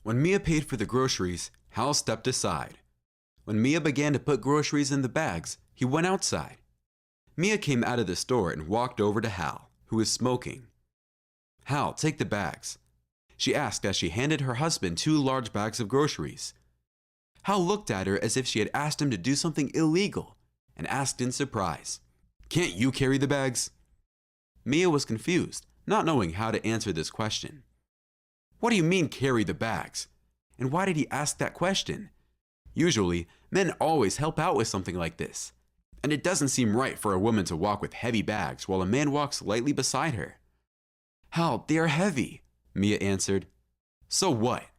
When Mia paid for the groceries, Hal stepped aside. When Mia began to put groceries in the bags, he went outside. Mia came out of the store and walked over to Hal, who was smoking. "Hal, take the bags," she asked as she handed her husband 2 large bags of groceries. Hal looked at her as if she had asked him to do something illegal and asked in surprise, "Can't you carry the bags?" Mia was confused, not knowing how to answer this question. What do you mean carry the bags? And why did he ask that question? Usually, men always help out with something like this. And it doesn't seem right for a woman to walk with heavy bags while a man walks lightly beside her. "Hal, they are heavy," Mia answered. "So what?"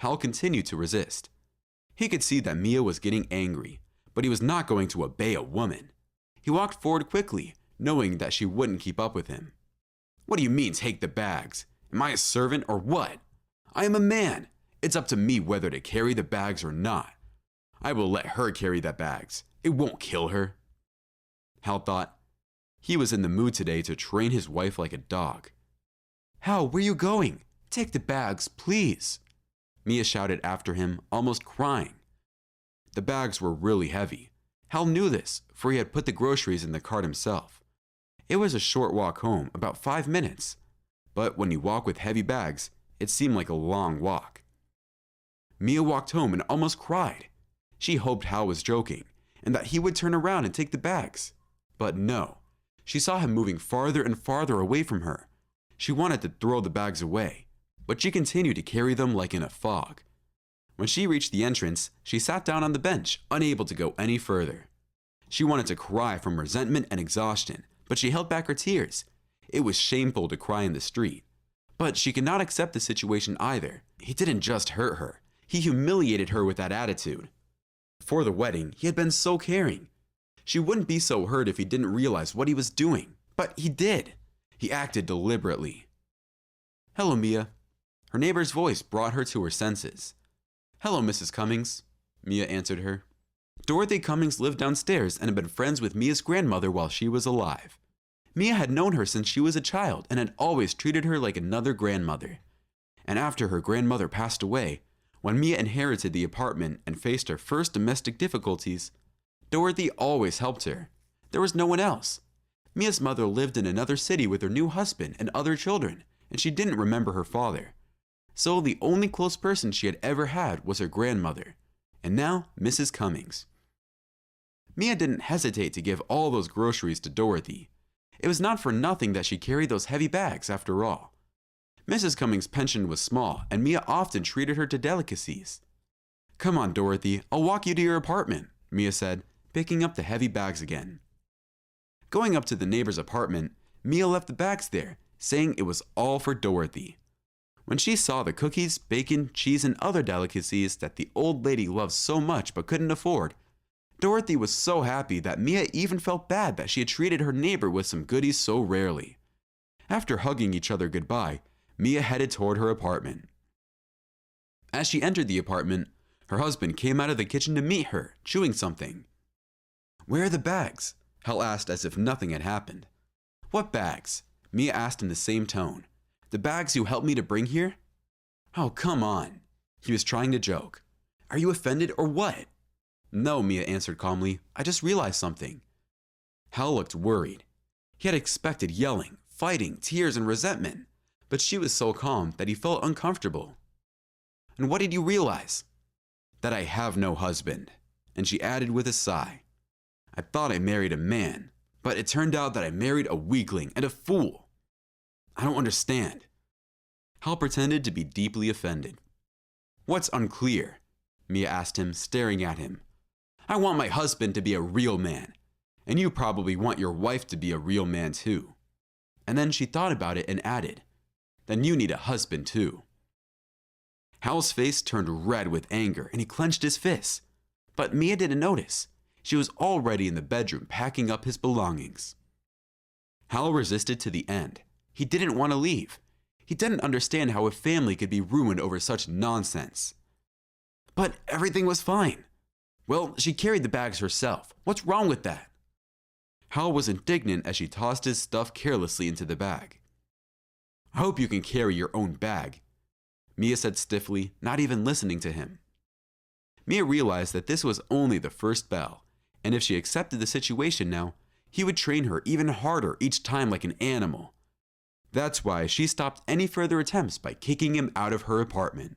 Hal continued to resist. He could see that Mia was getting angry, but he was not going to obey a woman. He walked forward quickly, knowing that she wouldn't keep up with him. "What do you mean take the bags? Am I a servant or what? I am a man. It's up to me whether to carry the bags or not. I will let her carry the bags. It won't kill her." Hal thought. He was in the mood today to train his wife like a dog. "Hal, where are you going? Take the bags, please," Mia shouted after him, almost crying. The bags were really heavy. Hal knew this, for he had put the groceries in the cart himself. It was a short walk home, about 5 minutes. But when you walk with heavy bags, it seemed like a long walk. Mia walked home and almost cried. She hoped Hal was joking, and that he would turn around and take the bags. But no, she saw him moving farther and farther away from her. She wanted to throw the bags away, but she continued to carry them like in a fog. When she reached the entrance, she sat down on the bench, unable to go any further. She wanted to cry from resentment and exhaustion, but she held back her tears. It was shameful to cry in the street. But she could not accept the situation either. He didn't just hurt her. He humiliated her with that attitude. Before the wedding, he had been so caring. She wouldn't be so hurt if he didn't realize what he was doing. But he did. He acted deliberately. "Hello, Mia." Her neighbor's voice brought her to her senses. "Hello, Mrs. Cummings," Mia answered her. Dorothy Cummings lived downstairs and had been friends with Mia's grandmother while she was alive. Mia had known her since she was a child and had always treated her like another grandmother. And after her grandmother passed away, when Mia inherited the apartment and faced her first domestic difficulties, Dorothy always helped her. There was no one else. Mia's mother lived in another city with her new husband and other children, and she didn't remember her father. So the only close person she had ever had was her grandmother, and now Mrs. Cummings. Mia didn't hesitate to give all those groceries to Dorothy. It was not for nothing that she carried those heavy bags after all. Mrs. Cummings' pension was small, and Mia often treated her to delicacies. "Come on, Dorothy, I'll walk you to your apartment," Mia said, picking up the heavy bags again. Going up to the neighbor's apartment, Mia left the bags there, saying it was all for Dorothy. When she saw the cookies, bacon, cheese, and other delicacies that the old lady loved so much but couldn't afford, Dorothy was so happy that Mia even felt bad that she had treated her neighbor with some goodies so rarely. After hugging each other goodbye, Mia headed toward her apartment. As she entered the apartment, her husband came out of the kitchen to meet her, chewing something. "Where are the bags?" Hal asked as if nothing had happened. "What bags?" Mia asked in the same tone. "The bags you helped me to bring here?" "Oh, come on." He was trying to joke. "Are you offended or what?" "No," Mia answered calmly. "I just realized something." Hal looked worried. He had expected yelling, fighting, tears, and resentment, but she was so calm that he felt uncomfortable. "And what did you realize?" "That I have no husband." And she added with a sigh, "I thought I married a man, but it turned out that I married a weakling and a fool. I don't understand." Hal pretended to be deeply offended. "What's unclear?" Mia asked him, staring at him. "I want my husband to be a real man, and you probably want your wife to be a real man too." And then she thought about it and added, "Then you need a husband too." Hal's face turned red with anger and he clenched his fists. But Mia didn't notice. She was already in the bedroom packing up his belongings. Hal resisted to the end. He didn't want to leave. He didn't understand how a family could be ruined over such nonsense. But everything was fine. Well, she carried the bags herself. What's wrong with that? Hal was indignant as she tossed his stuff carelessly into the bag. "I hope you can carry your own bag." Mia said stiffly, not even listening to him. Mia realized that this was only the first bell, and if she accepted the situation now, he would train her even harder each time like an animal. That's why she stopped any further attempts by kicking him out of her apartment.